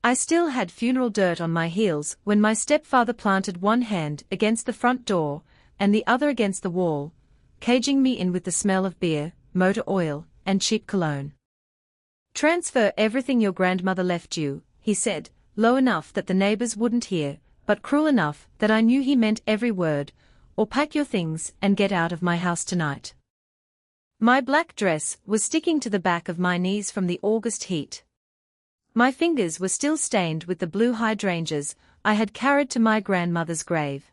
I still had funeral dirt on my heels when my stepfather planted one hand against the front door and the other against the wall, caging me in with the smell of beer, motor oil, and cheap cologne. "Transfer everything your grandmother left you," he said, low enough that the neighbors wouldn't hear, but cruel enough that I knew he meant every word, "or pack your things and get out of my house tonight." My black dress was sticking to the back of my knees from the August heat. My fingers were still stained with the blue hydrangeas I had carried to my grandmother's grave.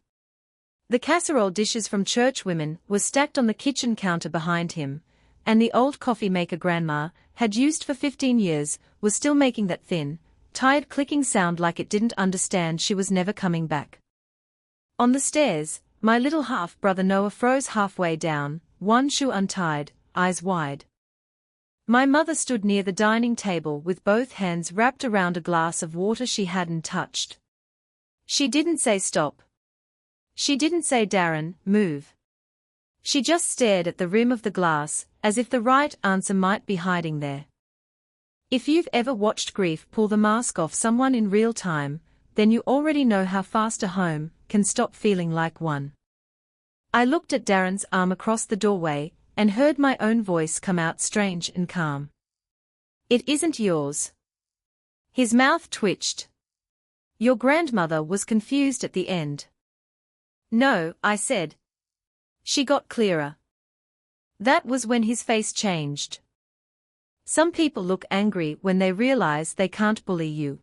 The casserole dishes from church women were stacked on the kitchen counter behind him, and the old coffee maker Grandma had used for 15 years was still making that thin, tired clicking sound like it didn't understand she was never coming back. On the stairs, my little half-brother Noah froze halfway down, one shoe untied, eyes wide. My mother stood near the dining table with both hands wrapped around a glass of water she hadn't touched. She didn't say stop. She didn't say Darren, move. She just stared at the rim of the glass, as if the right answer might be hiding there. If you've ever watched grief pull the mask off someone in real time, then you already know how fast a home can stop feeling like one. I looked at Darren's arm across the doorway, and heard my own voice come out strange and calm. "It isn't yours." His mouth twitched. "Your grandmother was confused at the end." "No," I said. She got clearer. That was when his face changed. "Some people look angry when they realize they can't bully you."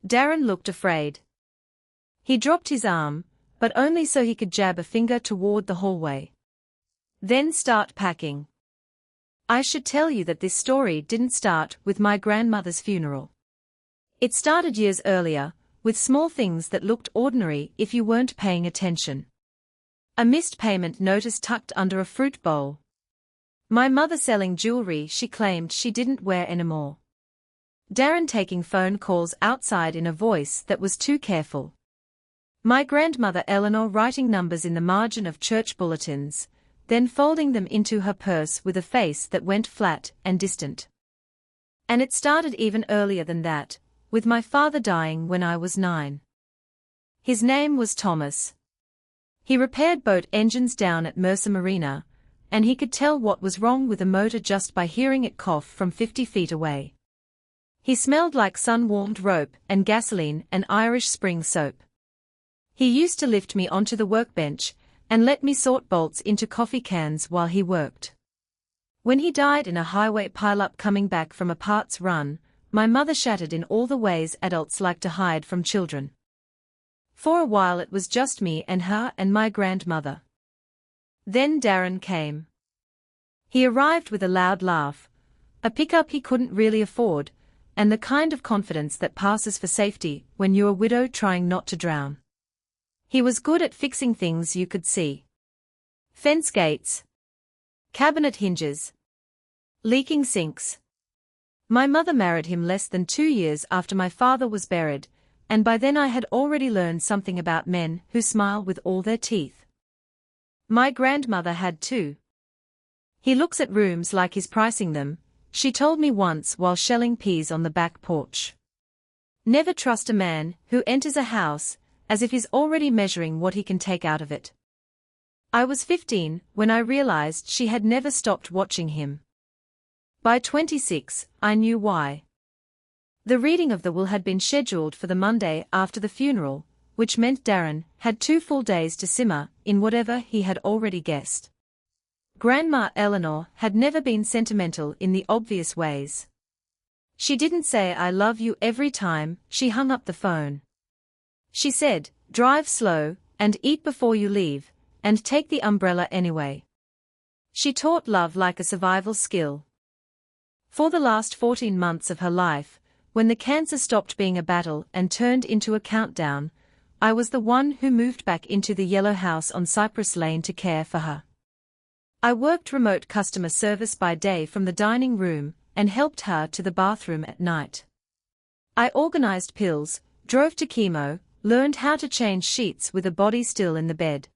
Darren looked afraid. He dropped his arm, but only so he could jab a finger toward the hallway. "Then start packing." I should tell you that this story didn't start with my grandmother's funeral. It started years earlier, with small things that looked ordinary if you weren't paying attention. A missed payment notice tucked under a fruit bowl. My mother selling jewelry she claimed she didn't wear anymore. Darren taking phone calls outside in a voice that was too careful. My grandmother Eleanor writing numbers in the margin of church bulletins, then folding them into her purse with a face that went flat and distant. And it started even earlier than that, with my father dying when I was 9. His name was Thomas. He repaired boat engines down at Mercer Marina, and he could tell what was wrong with a motor just by hearing it cough from 50 feet away. He smelled like sun-warmed rope and gasoline and Irish Spring soap. He used to lift me onto the workbench and let me sort bolts into coffee cans while he worked. When he died in a highway pileup coming back from a parts run, my mother shattered in all the ways adults like to hide from children. For a while it was just me and her and my grandmother. Then Darren came. He arrived with a loud laugh, a pickup he couldn't really afford, and the kind of confidence that passes for safety when you're a widow trying not to drown. He was good at fixing things you could see. Fence gates. Cabinet hinges. Leaking sinks. My mother married him less than 2 years after my father was buried, and by then I had already learned something about men who smile with all their teeth. My grandmother had too. "He looks at rooms like he's pricing them," she told me once while shelling peas on the back porch. "Never trust a man who enters a house as if he's already measuring what he can take out of it." I was 15 when I realized she had never stopped watching him. By 26, I knew why. The reading of the will had been scheduled for the Monday after the funeral, which meant Darren had 2 full days to simmer in whatever he had already guessed. Grandma Eleanor had never been sentimental in the obvious ways. She didn't say "I love you" every time she hung up the phone. She said, "Drive slow, and eat before you leave, and take the umbrella anyway." She taught love like a survival skill. For the last 14 months of her life, when the cancer stopped being a battle and turned into a countdown, I was the one who moved back into the yellow house on Cypress Lane to care for her. I worked remote customer service by day from the dining room and helped her to the bathroom at night. I organized pills, drove to chemo, learned how to change sheets with a body still in the bed.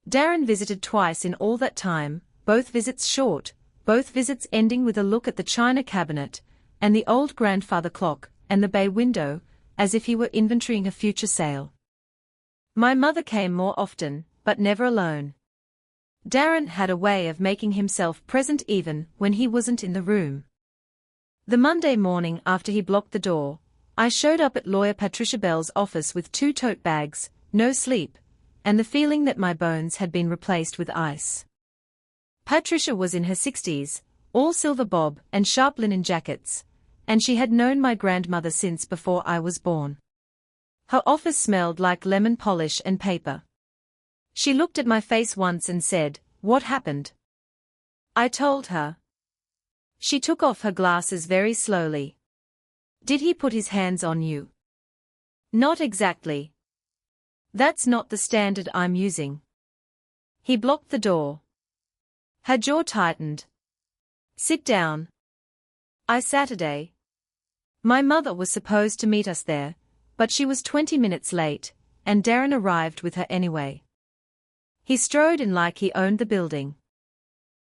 Darren visited twice in all that time, both visits short, both visits ending with a look at the china cabinet and the old grandfather clock and the bay window, as if he were inventorying a future sale. My mother came more often, but never alone. Darren had a way of making himself present even when he wasn't in the room. The Monday morning after he blocked the door, I showed up at lawyer Patricia Bell's office with 2 tote bags, no sleep, and the feeling that my bones had been replaced with ice. Patricia was in her 60s, all silver bob and sharp linen jackets, and she had known my grandmother since before I was born. Her office smelled like lemon polish and paper. She looked at my face once and said, "What happened?" I told her. She took off her glasses very slowly. "Did he put his hands on you?" "Not exactly. That's not the standard I'm using." "He blocked the door." Her jaw tightened. "Sit down." I Saturday. My mother was supposed to meet us there, but she was 20 minutes late, and Darren arrived with her anyway. He strode in like he owned the building.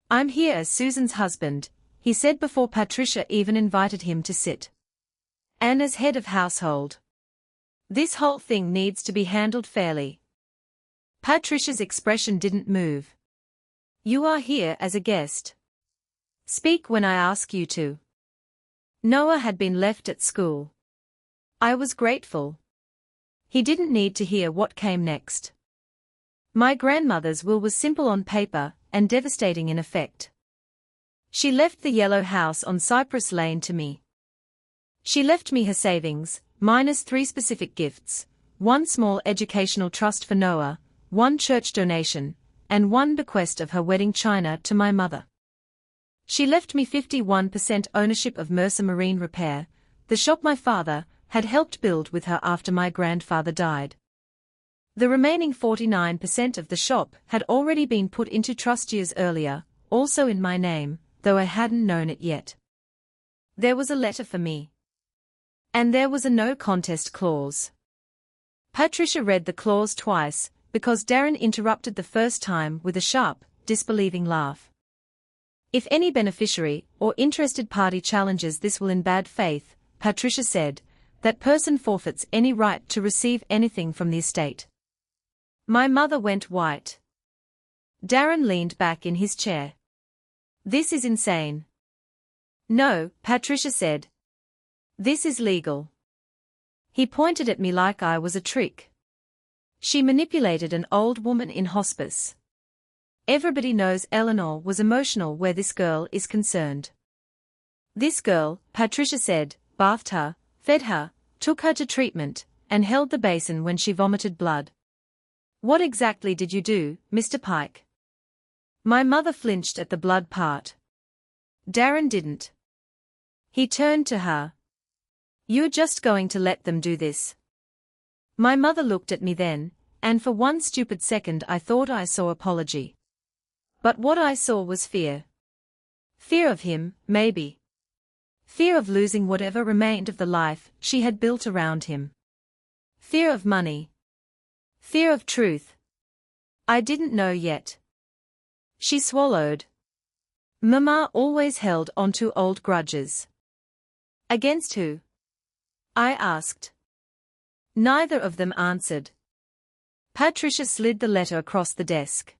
"I'm here as Susan's husband," he said before Patricia even invited him to sit. "And as head of household. This whole thing needs to be handled fairly." Patricia's expression didn't move. "You are here as a guest. Speak when I ask you to." Noah had been left at school. I was grateful. He didn't need to hear what came next. My grandmother's will was simple on paper and devastating in effect. She left the yellow house on Cypress Lane to me. She left me her savings, minus 3 specific gifts, 1 small educational trust for Noah, 1 church donation, and 1 bequest of her wedding china to my mother. She left me 51% ownership of Mercer Marine Repair, the shop my father had helped build with her after my grandfather died. The remaining 49% of the shop had already been put into trust years earlier, also in my name, though I hadn't known it yet. There was a letter for me. And there was a no contest clause. Patricia read the clause twice, because Darren interrupted the first time with a sharp, disbelieving laugh. "If any beneficiary or interested party challenges this will in bad faith," Patricia said, "that person forfeits any right to receive anything from the estate." My mother went white. Darren leaned back in his chair. "This is insane." "No," Patricia said. "This is legal." He pointed at me like I was a trick. "She manipulated an old woman in hospice. Everybody knows Eleanor was emotional where this girl is concerned." "This girl," Patricia said, "bathed her, fed her, took her to treatment, and held the basin when she vomited blood." "What exactly did you do, Mr. Pike?" My mother flinched at the blood part. Darren didn't. He turned to her. "You're just going to let them do this?" My mother looked at me then, and for 1 stupid second I thought I saw apology. But what I saw was fear. Fear of him, maybe. Fear of losing whatever remained of the life she had built around him. Fear of money. Fear of truth. I didn't know yet. She swallowed. Mama always held onto old grudges. "Against who?" I asked. Neither of them answered. Patricia slid the letter across the desk.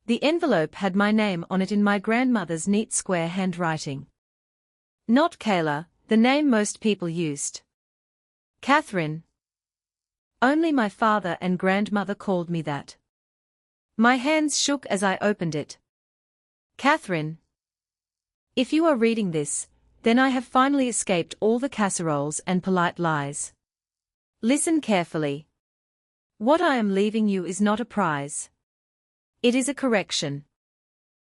The envelope had my name on it in my grandmother's neat square handwriting. Not Kayla, the name most people used. Catherine. Only my father and grandmother called me that. My hands shook as I opened it. Catherine. If you are reading this, then I have finally escaped all the casseroles and polite lies. Listen carefully. What I am leaving you is not a prize. It is a correction.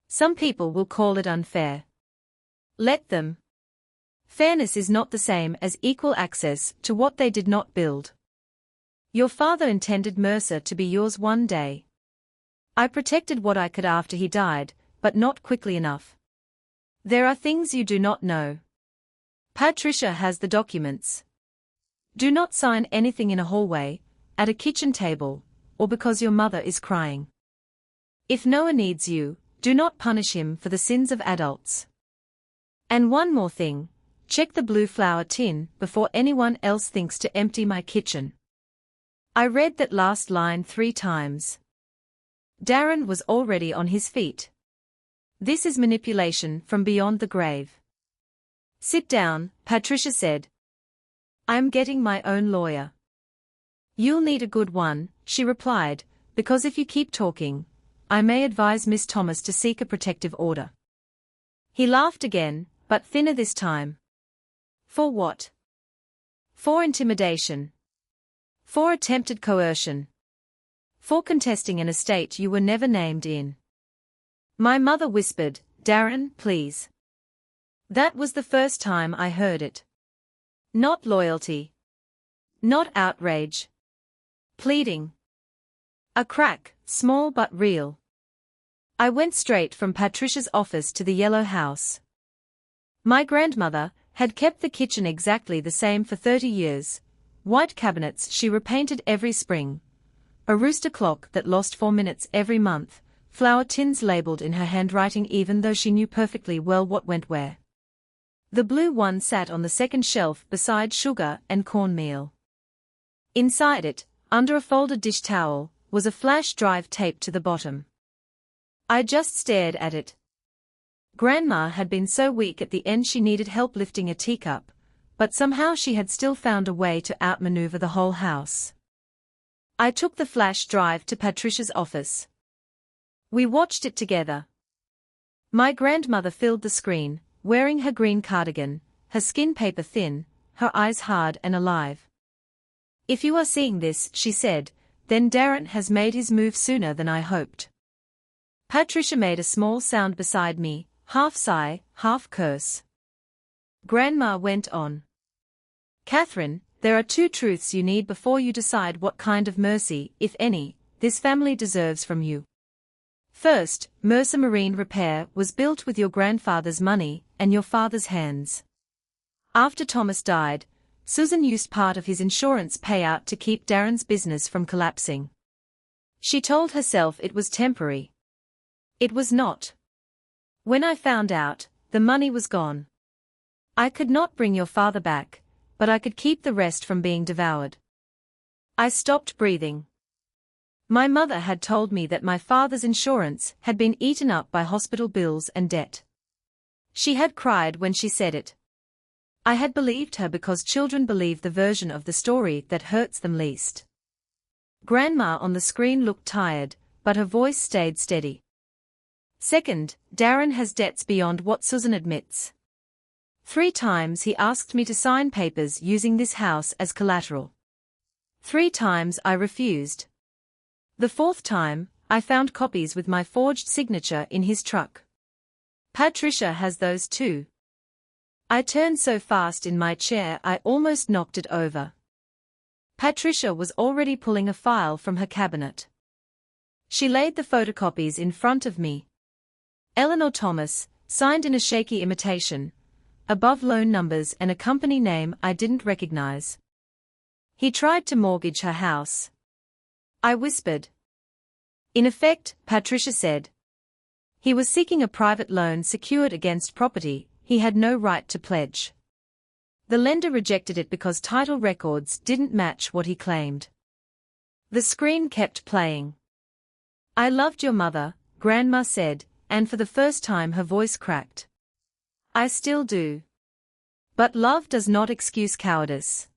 Some people will call it unfair. Let them. Fairness is not the same as equal access to what they did not build. Your father intended Mercer to be yours one day. I protected what I could after he died, but not quickly enough. There are things you do not know. Patricia has the documents. Do not sign anything in a hallway, at a kitchen table, or because your mother is crying. If Noah needs you, do not punish him for the sins of adults. And one more thing, Check the blue flour tin before anyone else thinks to empty my kitchen. I read that last line 3 times. Darren was already on his feet. This is manipulation from beyond the grave. Sit down, Patricia said. I'm getting my own lawyer. You'll need a good one, she replied, because if you keep talking, I may advise Miss Thomas to seek a protective order. He laughed again, but thinner this time. For what? For intimidation. For attempted coercion. For contesting an estate you were never named in. My mother whispered, Darren, please. That was the first time I heard it. Not loyalty. Not outrage. Pleading. A crack, small but real. I went straight from Patricia's office to the yellow house. My grandmother had kept the kitchen exactly the same for 30 years. White cabinets she repainted every spring. A rooster clock that lost 4 minutes every month. Flour tins labeled in her handwriting even though she knew perfectly well what went where. The blue one sat on the second shelf beside sugar and cornmeal. Inside it, under a folded dish towel, was a flash drive taped to the bottom. I just stared at it. Grandma had been so weak at the end she needed help lifting a teacup, but somehow she had still found a way to outmaneuver the whole house. I took the flash drive to Patricia's office. We watched it together. My grandmother filled the screen, wearing her green cardigan, her skin paper thin, her eyes hard and alive. If you are seeing this, she said, then Darren has made his move sooner than I hoped. Patricia made a small sound beside me, half sigh, half curse. Grandma went on. Catherine, there are 2 truths you need before you decide what kind of mercy, if any, this family deserves from you. First, Mercer Marine Repair was built with your grandfather's money and your father's hands. After Thomas died, Susan used part of his insurance payout to keep Darren's business from collapsing. She told herself it was temporary. It was not. When I found out, the money was gone. I could not bring your father back, but I could keep the rest from being devoured. I stopped breathing. My mother had told me that my father's insurance had been eaten up by hospital bills and debt. She had cried when she said it. I had believed her because children believe the version of the story that hurts them least. Grandma on the screen looked tired, but her voice stayed steady. Second, Darren has debts beyond what Susan admits. 3 times he asked me to sign papers using this house as collateral. 3 times I refused. The 4th time, I found copies with my forged signature in his truck. Patricia has those too. I turned so fast in my chair I almost knocked it over. Patricia was already pulling a file from her cabinet. She laid the photocopies in front of me. Eleanor Thomas, signed in a shaky imitation, above loan numbers and a company name I didn't recognize. He tried to mortgage her house. I whispered. In effect, Patricia said. He was seeking a private loan secured against property he had no right to pledge. The lender rejected it because title records didn't match what he claimed. The screen kept playing. I loved your mother, Grandma said, and for the first time her voice cracked. I still do. But love does not excuse cowardice.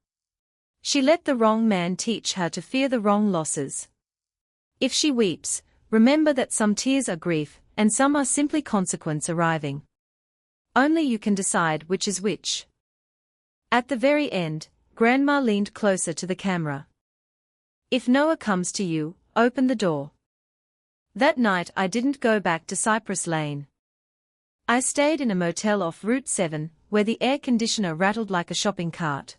She let the wrong man teach her to fear the wrong losses. If she weeps, remember that some tears are grief, and some are simply consequence arriving. Only you can decide which is which. At the very end, Grandma leaned closer to the camera. If Noah comes to you, open the door. That night I didn't go back to Cypress Lane. I stayed in a motel off Route 7, where the air conditioner rattled like a shopping cart.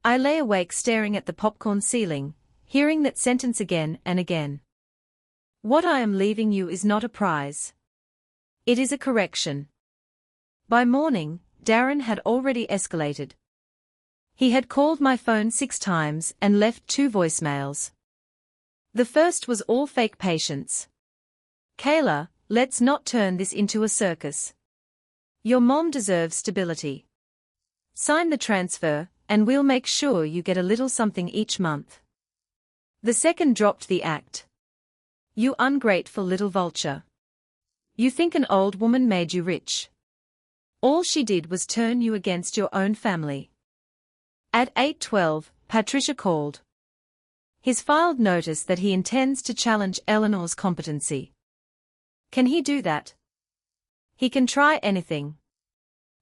I lay awake staring at the popcorn ceiling, hearing that sentence again and again. What I am leaving you is not a prize. It is a correction. By morning, Darren had already escalated. He had called my phone 6 times and left 2 voicemails. The first was all fake patience. Kayla, let's not turn this into a circus. Your mom deserves stability. Sign the transfer, and we'll make sure you get a little something each month. The second dropped the act. You ungrateful little vulture. You think an old woman made you rich. All she did was turn you against your own family. At 8:12, Patricia called. He's filed notice that he intends to challenge Eleanor's competency. Can he do that? He can try anything.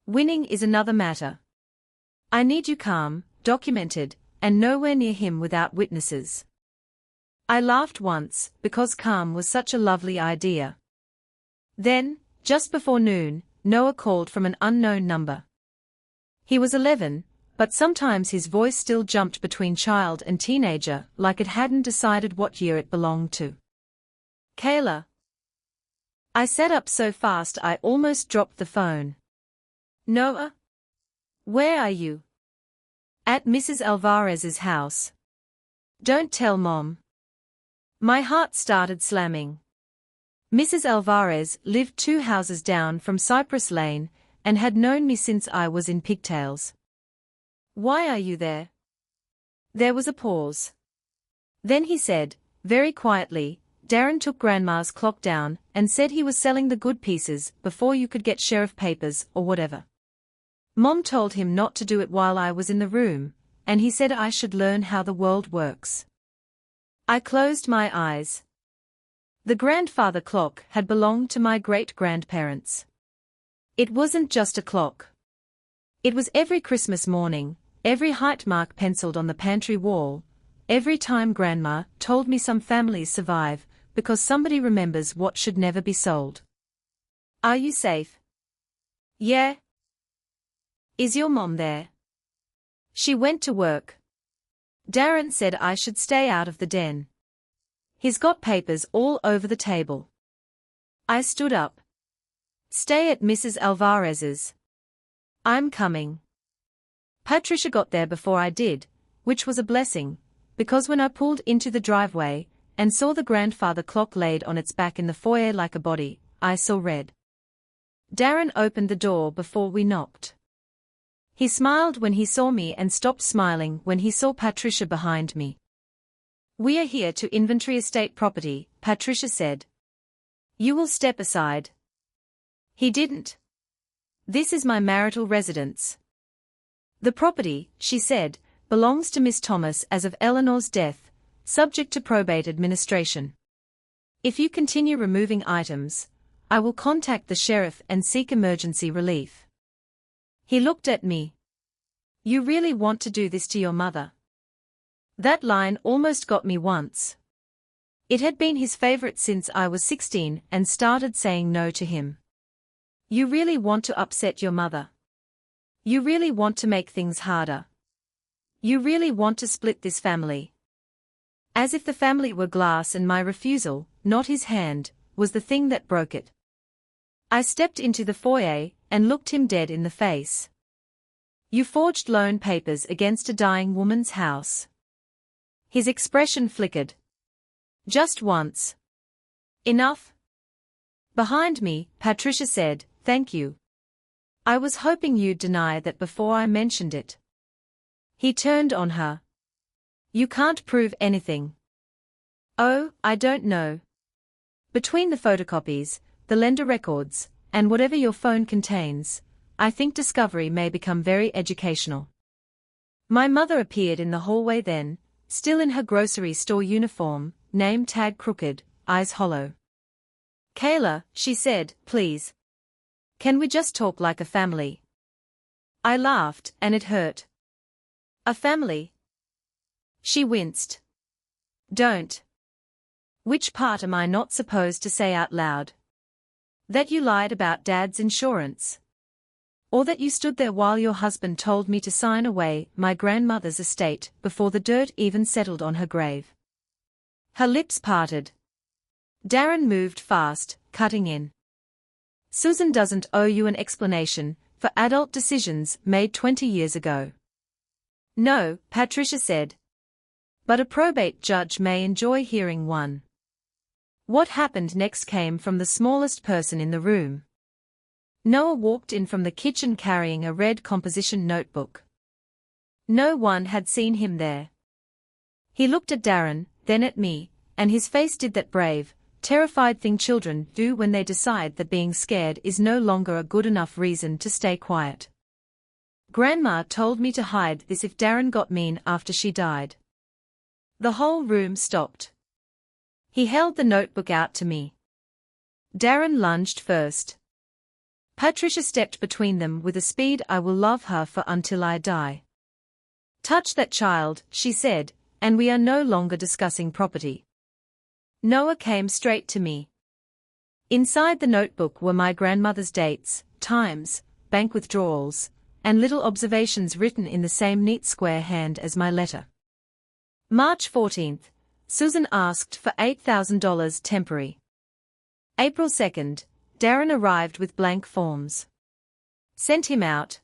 Winning is another matter. I need you calm, documented, and nowhere near him without witnesses. I laughed once, because calm was such a lovely idea. Then, just before noon, Noah called from an unknown number. He was 11, but sometimes his voice still jumped between child and teenager, like it hadn't decided what year it belonged to. Kayla. I sat up so fast I almost dropped the phone. Noah? Where are you? At Mrs. Alvarez's house. Don't tell Mom. My heart started slamming. Mrs. Alvarez lived 2 houses down from Cypress Lane, and had known me since I was in pigtails. Why are you there? There was a pause. Then he said, very quietly, Darren took Grandma's clock down and said he was selling the good pieces before you could get sheriff papers or whatever. Mom told him not to do it while I was in the room, and he said I should learn how the world works. I closed my eyes. The grandfather clock had belonged to my great-grandparents. It wasn't just a clock. It was every Christmas morning, every height mark penciled on the pantry wall, every time Grandma told me some families survive because somebody remembers what should never be sold. Are you safe? Yeah. Is your mom there? She went to work. Darren said I should stay out of the den. He's got papers all over the table. I stood up. Stay at Mrs. Alvarez's. I'm coming. Patricia got there before I did, which was a blessing, because when I pulled into the driveway and saw the grandfather clock laid on its back in the foyer like a body, I saw red. Darren opened the door before we knocked. He smiled when he saw me and stopped smiling when he saw Patricia behind me. We are here to inventory estate property, Patricia said. You will step aside. He didn't. This is my marital residence. The property, she said, belongs to Miss Thomas as of Eleanor's death, subject to probate administration. If you continue removing items, I will contact the sheriff and seek emergency relief. He looked at me. You really want to do this to your mother? That line almost got me once. It had been his favorite since I was 16 and started saying no to him. You really want to upset your mother? You really want to make things harder? You really want to split this family? As if the family were glass and my refusal, not his hand, was the thing that broke it. I stepped into the foyer and looked him dead in the face. You forged loan papers against a dying woman's house. His expression flickered. Just once. Enough? Behind me, Patricia said, thank you. I was hoping you'd deny that before I mentioned it. He turned on her. You can't prove anything. Oh, I don't know. Between the photocopies, the lender records, and whatever your phone contains, I think discovery may become very educational. My mother appeared in the hallway then, still in her grocery store uniform, name tag crooked, eyes hollow. Kayla, she said, please. Can we just talk like a family? I laughed, and it hurt. A family? She winced. Don't. Which part am I not supposed to say out loud? That you lied about Dad's insurance? Or that you stood there while your husband told me to sign away my grandmother's estate before the dirt even settled on her grave? Her lips parted. Darren moved fast, cutting in. Susan doesn't owe you an explanation for adult decisions made 20 years ago. No, Patricia said. But a probate judge may enjoy hearing one. What happened next came from the smallest person in the room. Noah walked in from the kitchen carrying a red composition notebook. No one had seen him there. He looked at Darren, then at me, and his face did that brave, terrified thing children do when they decide that being scared is no longer a good enough reason to stay quiet. Grandma told me to hide this if Darren got mean after she died. The whole room stopped. He held the notebook out to me. Darren lunged first. Patricia stepped between them with a speed I will love her for until I die. Touch that child, she said, and we are no longer discussing property. Noah came straight to me. Inside the notebook were my grandmother's dates, times, bank withdrawals, and little observations written in the same neat square hand as my letter. March 14th, Susan asked for $8,000 temporary. April 2nd, Darren arrived with blank forms. Sent him out.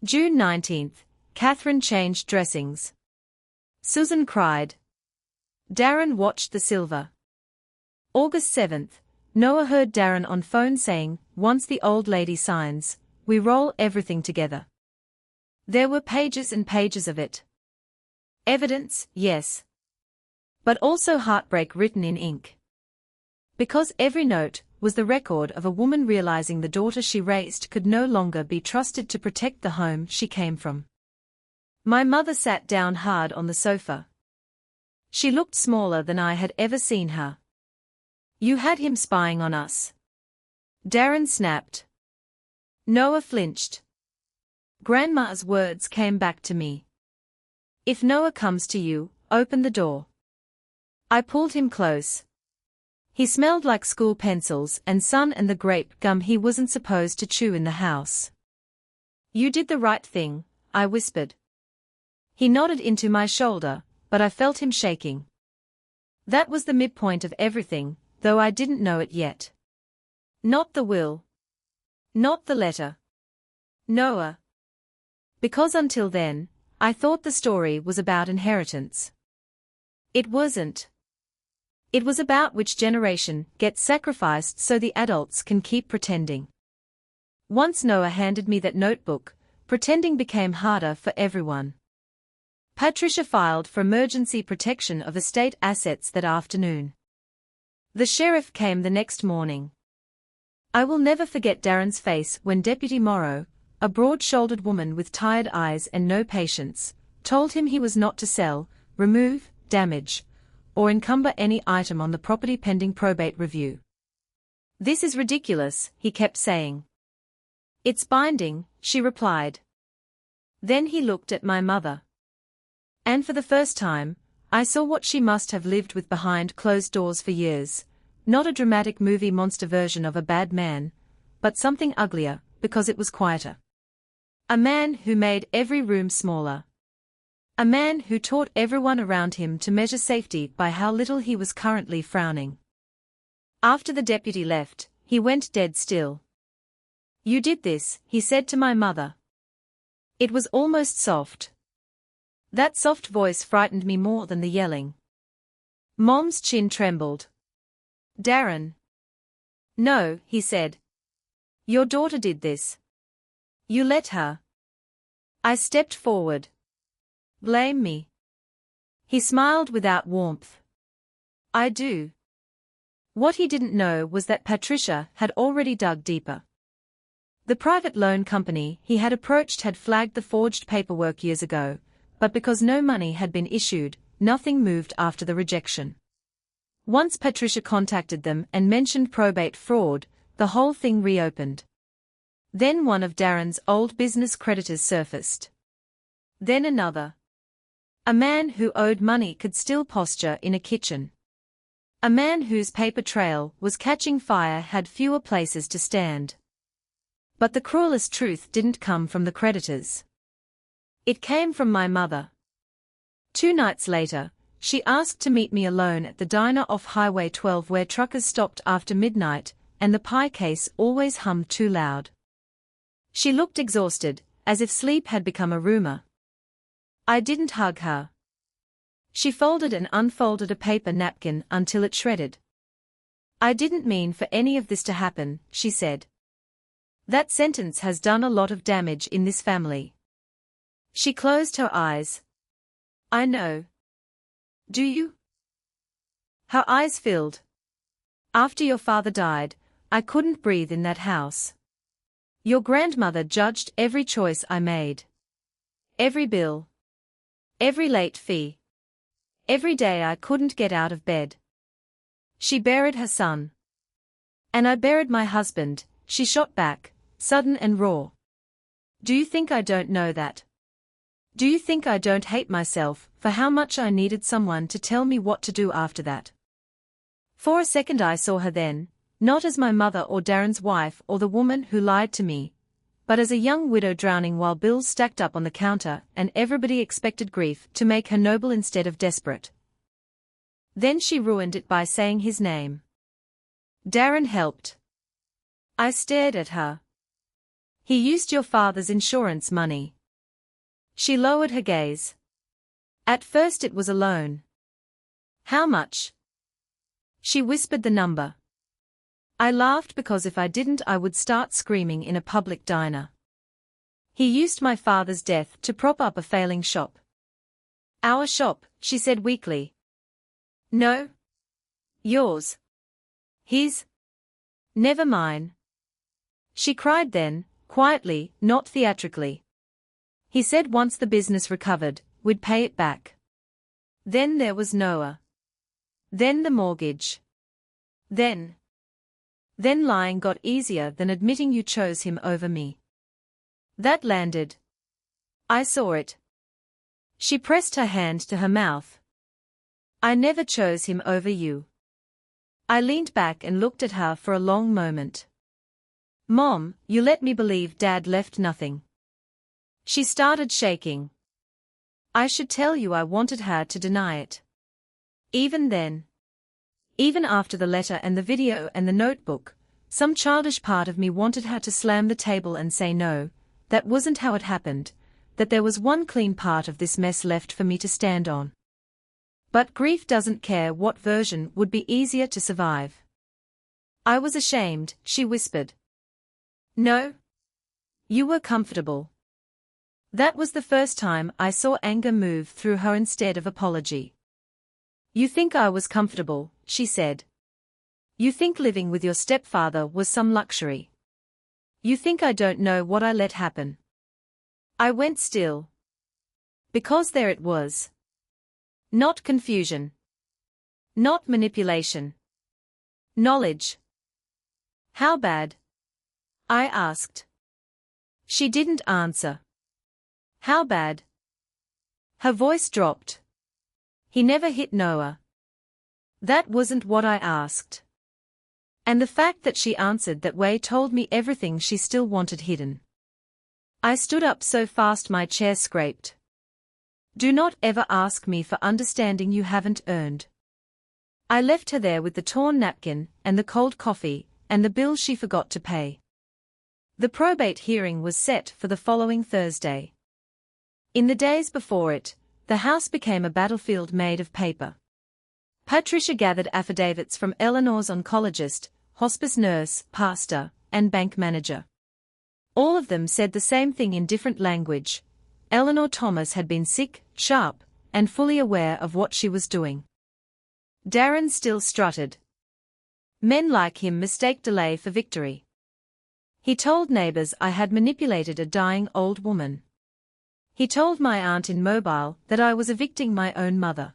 June 19th, Catherine changed dressings. Susan cried. Darren watched the silver. August 7th, Noah heard Darren on phone saying, once the old lady signs, we roll everything together. There were pages and pages of it. Evidence, yes. But also heartbreak written in ink. Because every note was the record of a woman realizing the daughter she raised could no longer be trusted to protect the home she came from. My mother sat down hard on the sofa. She looked smaller than I had ever seen her. You had him spying on us. Darren snapped. Noah flinched. Grandma's words came back to me. If Noah comes to you, open the door. I pulled him close. He smelled like school pencils and sun and the grape gum he wasn't supposed to chew in the house. You did the right thing, I whispered. He nodded into my shoulder, but I felt him shaking. That was the midpoint of everything, though I didn't know it yet. Not the will. Not the letter. Noah. Because until then, I thought the story was about inheritance. It wasn't. It was about which generation gets sacrificed so the adults can keep pretending. Once Noah handed me that notebook, pretending became harder for everyone. Patricia filed for emergency protection of estate assets that afternoon. The sheriff came the next morning. I will never forget Darren's face when Deputy Morrow, a broad-shouldered woman with tired eyes and no patience, told him he was not to sell, remove, damage, or encumber any item on the property pending probate review. This is ridiculous, he kept saying. It's binding, she replied. Then he looked at my mother. And for the first time, I saw what she must have lived with behind closed doors for years, not a dramatic movie monster version of a bad man, but something uglier, because it was quieter. A man who made every room smaller. A man who taught everyone around him to measure safety by how little he was currently frowning. After the deputy left, he went dead still. You did this, he said to my mother. It was almost soft. That soft voice frightened me more than the yelling. Mom's chin trembled. Darren. No, he said. Your daughter did this. You let her. I stepped forward. Blame me. He smiled without warmth. I do. What he didn't know was that Patricia had already dug deeper. The private loan company he had approached had flagged the forged paperwork years ago, but because no money had been issued, nothing moved after the rejection. Once Patricia contacted them and mentioned probate fraud, the whole thing reopened. Then one of Darren's old business creditors surfaced. Then another. A man who owed money could still posture in a kitchen. A man whose paper trail was catching fire had fewer places to stand. But the cruelest truth didn't come from the creditors. It came from my mother. 2 nights later, she asked to meet me alone at the diner off Highway 12 where truckers stopped after midnight, and the pie case always hummed too loud. She looked exhausted, as if sleep had become a rumor. I didn't hug her. She folded and unfolded a paper napkin until it shredded. I didn't mean for any of this to happen, she said. That sentence has done a lot of damage in this family. She closed her eyes. I know. Do you? Her eyes filled. After your father died, I couldn't breathe in that house. Your grandmother judged every choice I made. Every bill. Every late fee. Every day I couldn't get out of bed. She buried her son. And I buried my husband, she shot back, sudden and raw. Do you think I don't know that? Do you think I don't hate myself for how much I needed someone to tell me what to do after that? For a second I saw her then, not as my mother or Darren's wife or the woman who lied to me, but as a young widow drowning while bills stacked up on the counter and everybody expected grief to make her noble instead of desperate. Then she ruined it by saying his name. Darren helped. I stared at her. He used your father's insurance money. She lowered her gaze. At first it was a loan. How much? She whispered the number. I laughed because if I didn't I would start screaming in a public diner. He used my father's death to prop up a failing shop. Our shop, she said weakly. No. Yours. His. Never mine. She cried then, quietly, not theatrically. He said once the business recovered, we'd pay it back. Then there was Noah. Then the mortgage. Then lying got easier than admitting you chose him over me. That landed. I saw it. She pressed her hand to her mouth. I never chose him over you. I leaned back and looked at her for a long moment. Mom, you let me believe Dad left nothing. She started shaking. I should tell you I wanted her to deny it. Even then. Even after the letter and the video and the notebook, some childish part of me wanted her to slam the table and say no, that wasn't how it happened, that there was one clean part of this mess left for me to stand on. But grief doesn't care what version would be easier to survive. I was ashamed, she whispered. No. You were comfortable. That was the first time I saw anger move through her instead of apology. You think I was comfortable, she said. You think living with your stepfather was some luxury. You think I don't know what I let happen. I went still. Because there it was. Not confusion. Not manipulation. Knowledge. How bad? I asked. She didn't answer. How bad? Her voice dropped. He never hit Noah. That wasn't what I asked. And the fact that she answered that way told me everything she still wanted hidden. I stood up so fast my chair scraped. Do not ever ask me for understanding you haven't earned. I left her there with the torn napkin and the cold coffee and the bill she forgot to pay. The probate hearing was set for the following Thursday. In the days before it, the house became a battlefield made of paper. Patricia gathered affidavits from Eleanor's oncologist, hospice nurse, pastor, and bank manager. All of them said the same thing in different language. Eleanor Thomas had been sick, sharp, and fully aware of what she was doing. Darren still strutted. Men like him mistake delay for victory. He told neighbors I had manipulated a dying old woman. He told my aunt in Mobile that I was evicting my own mother.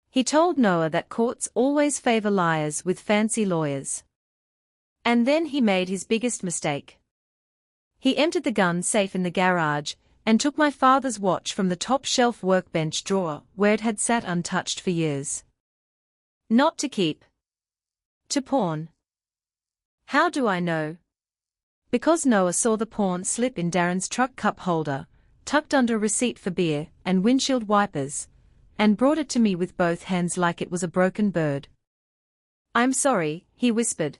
He told Noah that courts always favor liars with fancy lawyers. And then he made his biggest mistake. He emptied the gun safe in the garage and took my father's watch from the top-shelf workbench drawer where it had sat untouched for years. Not to keep. To pawn. How do I know? Because Noah saw the pawn slip in Darren's truck cup holder, tucked under a receipt for beer and windshield wipers, and brought it to me with both hands like it was a broken bird. I'm sorry, he whispered.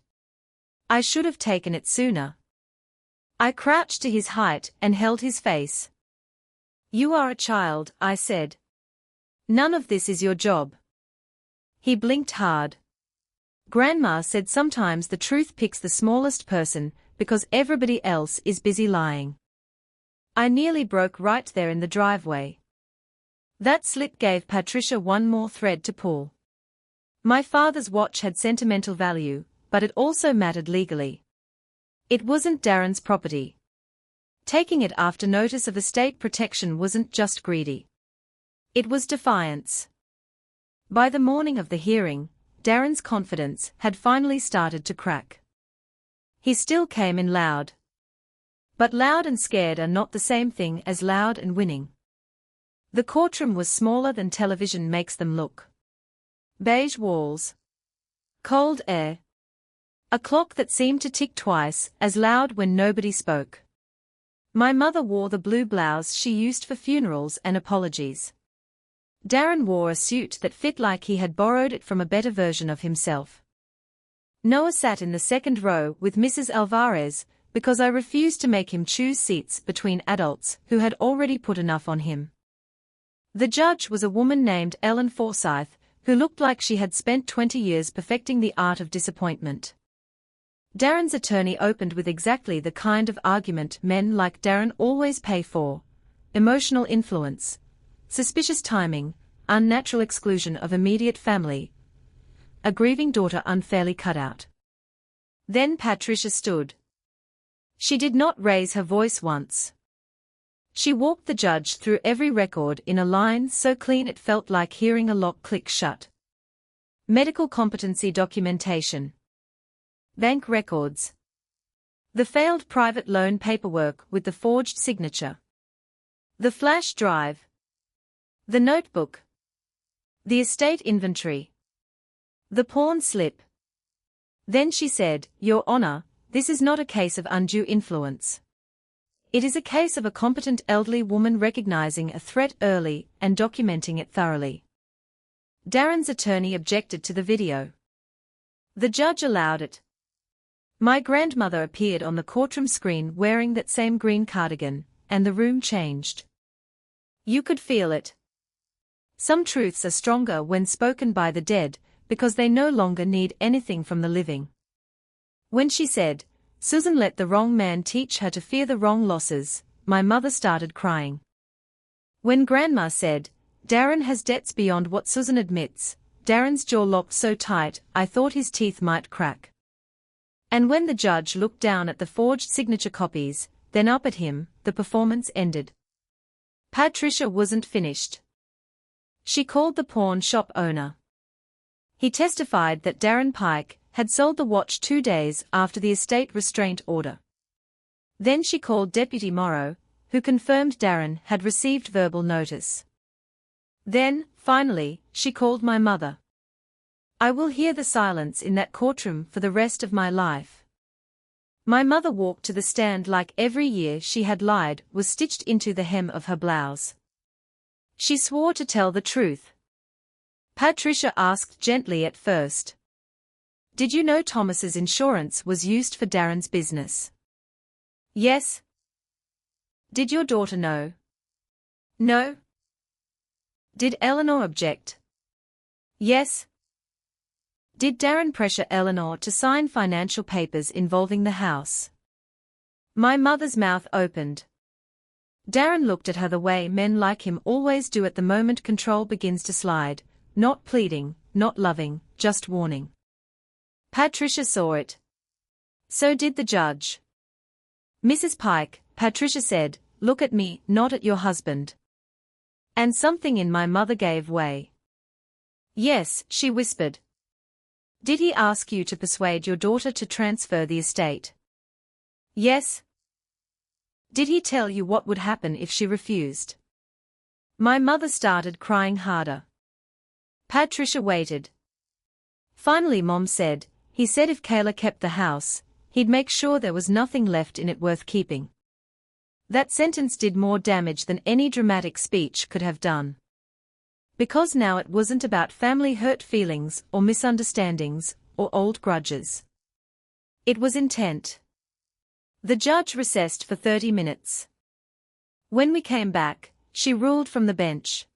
I should have taken it sooner. I crouched to his height and held his face. You are a child, I said. None of this is your job. He blinked hard. Grandma said sometimes the truth picks the smallest person because everybody else is busy lying. I nearly broke right there in the driveway. That slip gave Patricia one more thread to pull. My father's watch had sentimental value, but it also mattered legally. It wasn't Darren's property. Taking it after notice of estate protection wasn't just greedy. It was defiance. By the morning of the hearing, Darren's confidence had finally started to crack. He still came in loud. But loud and scared are not the same thing as loud and winning. The courtroom was smaller than television makes them look. Beige walls. Cold air. A clock that seemed to tick twice as loud when nobody spoke. My mother wore the blue blouse she used for funerals and apologies. Darren wore a suit that fit like he had borrowed it from a better version of himself. Noah sat in the second row with Mrs. Alvarez, because I refused to make him choose seats between adults who had already put enough on him. The judge was a woman named Ellen Forsyth, who looked like she had spent 20 years perfecting the art of disappointment. Darren's attorney opened with exactly the kind of argument men like Darren always pay for: emotional influence, suspicious timing, unnatural exclusion of immediate family, a grieving daughter unfairly cut out. Then Patricia stood. She did not raise her voice once. She walked the judge through every record in a line so clean it felt like hearing a lock click shut. Medical competency documentation. Bank records. The failed private loan paperwork with the forged signature. The flash drive. The notebook. The estate inventory. The pawn slip. Then she said, "Your Honor, this is not a case of undue influence. It is a case of a competent elderly woman recognizing a threat early and documenting it thoroughly." Darren's attorney objected to the video. The judge allowed it. My grandmother appeared on the courtroom screen wearing that same green cardigan, and the room changed. You could feel it. Some truths are stronger when spoken by the dead, because they no longer need anything from the living. When she said, "Susan let the wrong man teach her to fear the wrong losses," my mother started crying. When Grandma said, "Darren has debts beyond what Susan admits," Darren's jaw locked so tight I thought his teeth might crack. And when the judge looked down at the forged signature copies, then up at him, the performance ended. Patricia wasn't finished. She called the pawn shop owner. He testified that Darren Pike had sold the watch 2 days after the estate restraint order. Then she called Deputy Morrow, who confirmed Darren had received verbal notice. Then, finally, she called my mother. I will hear the silence in that courtroom for the rest of my life. My mother walked to the stand like every year she had lied was stitched into the hem of her blouse. She swore to tell the truth. Patricia asked gently at first. "Did you know Thomas's insurance was used for Darren's business?" "Yes." "Did your daughter know?" "No." "Did Eleanor object?" "Yes." "Did Darren pressure Eleanor to sign financial papers involving the house?" My mother's mouth opened. Darren looked at her the way men like him always do at the moment control begins to slide, not pleading, not loving, just warning. Patricia saw it. So did the judge. "Mrs. Pike," Patricia said, "look at me, not at your husband." And something in my mother gave way. "Yes," she whispered. "Did he ask you to persuade your daughter to transfer the estate?" "Yes." "Did he tell you what would happen if she refused?" My mother started crying harder. Patricia waited. Finally Mom said, "He said if Kayla kept the house, he'd make sure there was nothing left in it worth keeping." That sentence did more damage than any dramatic speech could have done. Because now it wasn't about family hurt feelings or misunderstandings or old grudges. It was intent. The judge recessed for 30 minutes. When we came back, she ruled from the bench.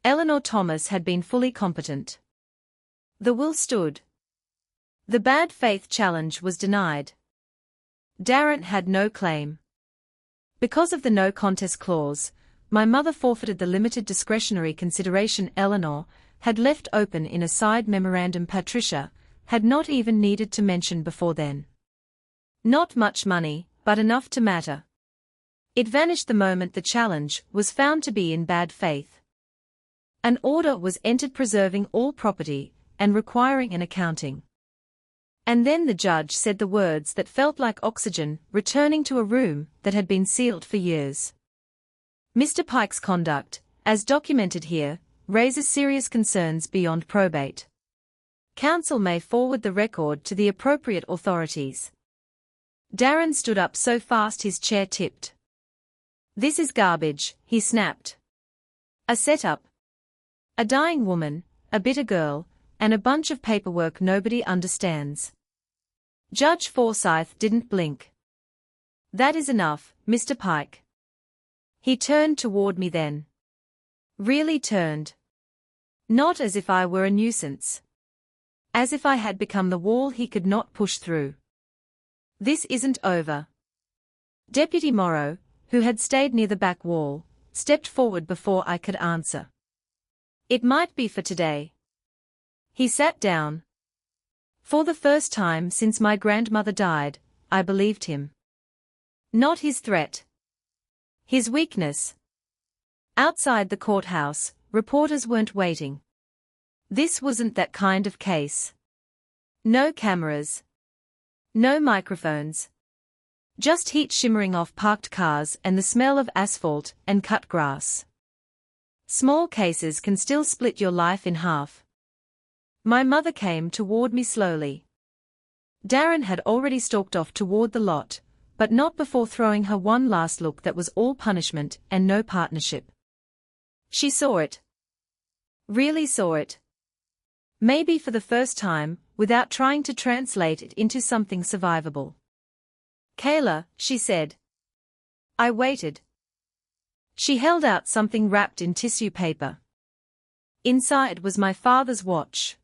Eleanor Thomas had been fully competent. The will stood. The bad faith challenge was denied. Darren had no claim. Because of the no contest clause, my mother forfeited the limited discretionary consideration Eleanor had left open in a side memorandum Patricia had not even needed to mention before then. Not much money, but enough to matter. It vanished the moment the challenge was found to be in bad faith. An order was entered preserving all property and requiring an accounting. And then the judge said the words that felt like oxygen returning to a room that had been sealed for years. Mr. Pike's conduct, as documented here, raises serious concerns beyond probate. Counsel may forward the record to the appropriate authorities. Darren stood up so fast his chair tipped. This is garbage, he snapped. A setup. A dying woman, a bitter girl, and a bunch of paperwork nobody understands. Judge Forsyth didn't blink. That is enough, Mr. Pike. He turned toward me then. Really turned. Not as if I were a nuisance. As if I had become the wall he could not push through. This isn't over. Deputy Morrow, who had stayed near the back wall, stepped forward before I could answer. It might be for today. He sat down. For the first time since my grandmother died, I believed him. Not his threat. His weakness. Outside the courthouse, reporters weren't waiting. This wasn't that kind of case. No cameras. No microphones. Just heat shimmering off parked cars and the smell of asphalt and cut grass. Small cases can still split your life in half. My mother came toward me slowly. Darren had already stalked off toward the lot, but not before throwing her one last look that was all punishment and no partnership. She saw it. Really saw it. Maybe for the first time, without trying to translate it into something survivable. Kayla, she said. I waited. She held out something wrapped in tissue paper. Inside was my father's watch.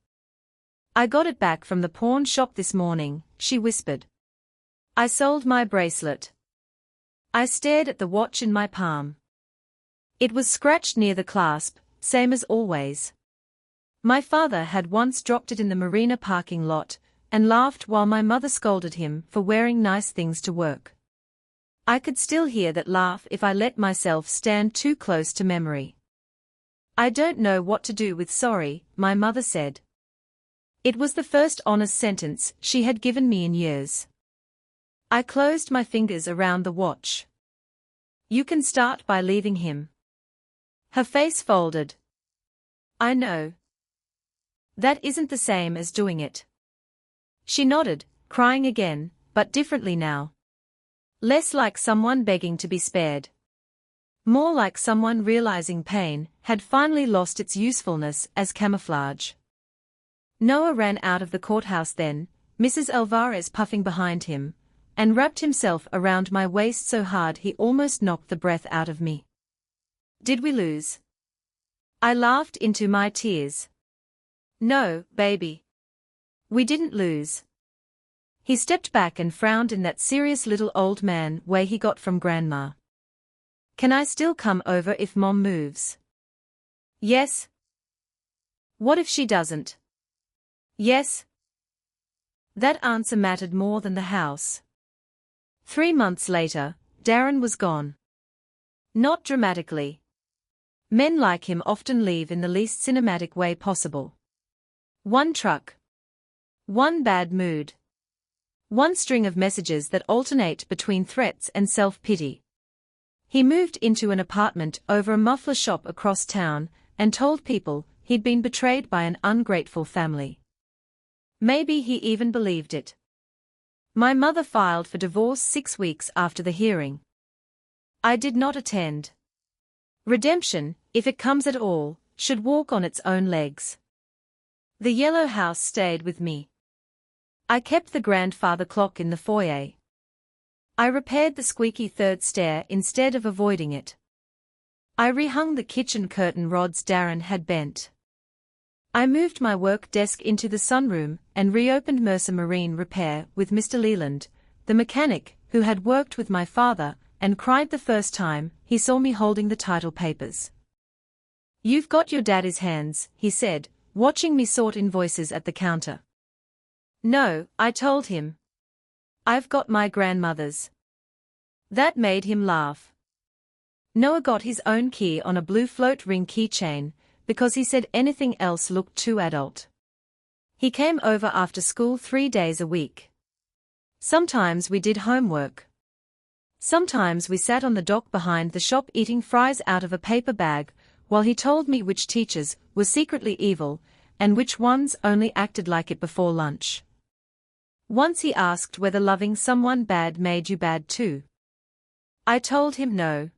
I got it back from the pawn shop this morning, she whispered. I sold my bracelet. I stared at the watch in my palm. It was scratched near the clasp, same as always. My father had once dropped it in the marina parking lot, and laughed while my mother scolded him for wearing nice things to work. I could still hear that laugh if I let myself stand too close to memory. I don't know what to do with sorry, my mother said. It was the first honest sentence she had given me in years. I closed my fingers around the watch. You can start by leaving him. Her face folded. I know. That isn't the same as doing it. She nodded, crying again, but differently now. Less like someone begging to be spared. More like someone realizing pain had finally lost its usefulness as camouflage. Noah ran out of the courthouse then, Mrs. Alvarez puffing behind him, and wrapped himself around my waist so hard he almost knocked the breath out of me. Did we lose? I laughed into my tears. No, baby. We didn't lose. He stepped back and frowned in that serious little old man way he got from Grandma. Can I still come over if Mom moves? Yes. What if she doesn't? Yes. That answer mattered more than the house. 3 months later, Darren was gone. Not dramatically. Men like him often leave in the least cinematic way possible. One truck. One bad mood. One string of messages that alternate between threats and self-pity. He moved into an apartment over a muffler shop across town and told people he'd been betrayed by an ungrateful family. Maybe he even believed it. My mother filed for divorce 6 weeks after the hearing. I did not attend. Redemption, if it comes at all, should walk on its own legs. The yellow house stayed with me. I kept the grandfather clock in the foyer. I repaired the squeaky third stair instead of avoiding it. I rehung the kitchen curtain rods Darren had bent. I moved my work desk into the sunroom and reopened Mercer Marine Repair with Mr. Leland, the mechanic who had worked with my father, and cried the first time he saw me holding the title papers. "You've got your daddy's hands," he said, watching me sort invoices at the counter. "No," I told him. "I've got my grandmother's." That made him laugh. Noah got his own key on a blue float ring keychain, because he said anything else looked too adult. He came over after school 3 days a week. Sometimes we did homework. Sometimes we sat on the dock behind the shop eating fries out of a paper bag, while he told me which teachers were secretly evil, and which ones only acted like it before lunch. Once he asked whether loving someone bad made you bad too. I told him no.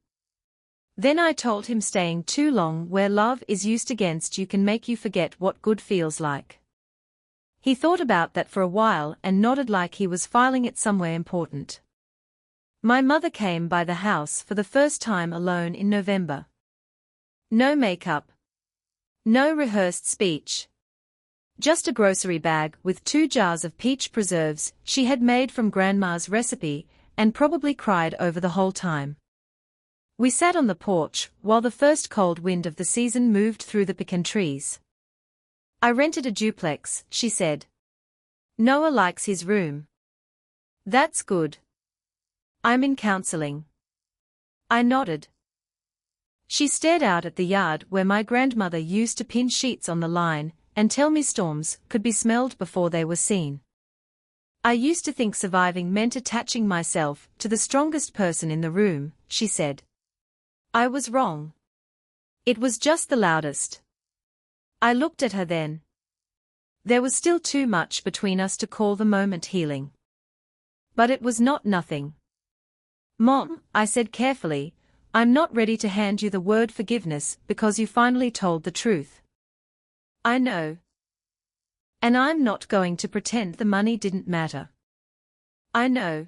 Then I told him staying too long where love is used against you can make you forget what good feels like. He thought about that for a while and nodded like he was filing it somewhere important. My mother came by the house for the first time alone in November. No makeup. No rehearsed speech. Just a grocery bag with 2 jars of peach preserves she had made from Grandma's recipe, and probably cried over the whole time. We sat on the porch while the first cold wind of the season moved through the pecan trees. "I rented a duplex," she said. "Noah likes his room." "That's good. I'm in counseling." I nodded. She stared out at the yard where my grandmother used to pin sheets on the line and tell me storms could be smelled before they were seen. "I used to think surviving meant attaching myself to the strongest person in the room," she said. I was wrong. It was just the loudest. I looked at her then. There was still too much between us to call the moment healing. But it was not nothing. "Mom," I said carefully, "I'm not ready to hand you the word forgiveness because you finally told the truth. I know. And I'm not going to pretend the money didn't matter. I know.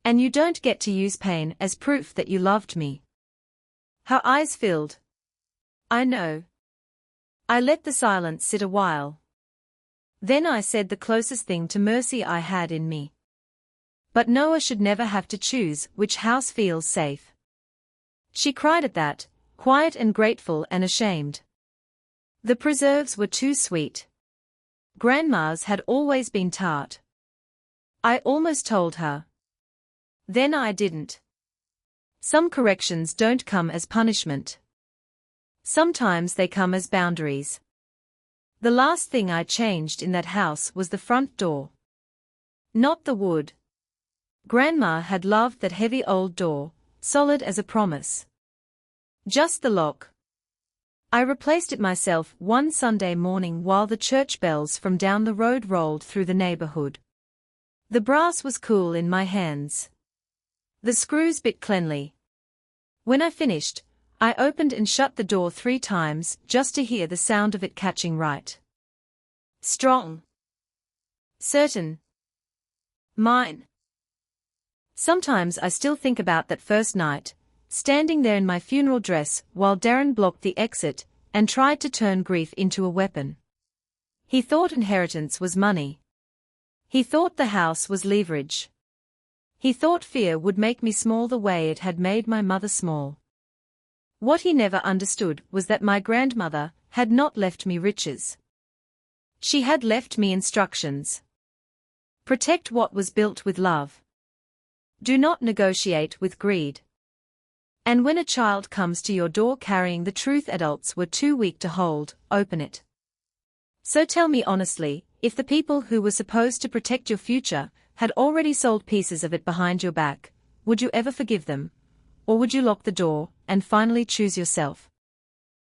And you don't get to use pain as proof that you loved me." Her eyes filled. I know. I let the silence sit a while. Then I said the closest thing to mercy I had in me. "But Noah should never have to choose which house feels safe." She cried at that, quiet and grateful and ashamed. The preserves were too sweet. Grandma's had always been tart. I almost told her. Then I didn't. Some corrections don't come as punishment. Sometimes they come as boundaries. The last thing I changed in that house was the front door. Not the wood. Grandma had loved that heavy old door, solid as a promise. Just the lock. I replaced it myself one Sunday morning while the church bells from down the road rolled through the neighborhood. The brass was cool in my hands. The screws bit cleanly. When I finished, I opened and shut the door 3 times just to hear the sound of it catching right. Strong. Certain. Mine. Sometimes I still think about that first night, standing there in my funeral dress while Darren blocked the exit and tried to turn grief into a weapon. He thought inheritance was money. He thought the house was leverage. He thought fear would make me small the way it had made my mother small. What he never understood was that my grandmother had not left me riches. She had left me instructions. Protect what was built with love. Do not negotiate with greed. And when a child comes to your door carrying the truth adults were too weak to hold, open it. So tell me honestly, if the people who were supposed to protect your future had already sold pieces of it behind your back, would you ever forgive them? Or would you lock the door and finally choose yourself?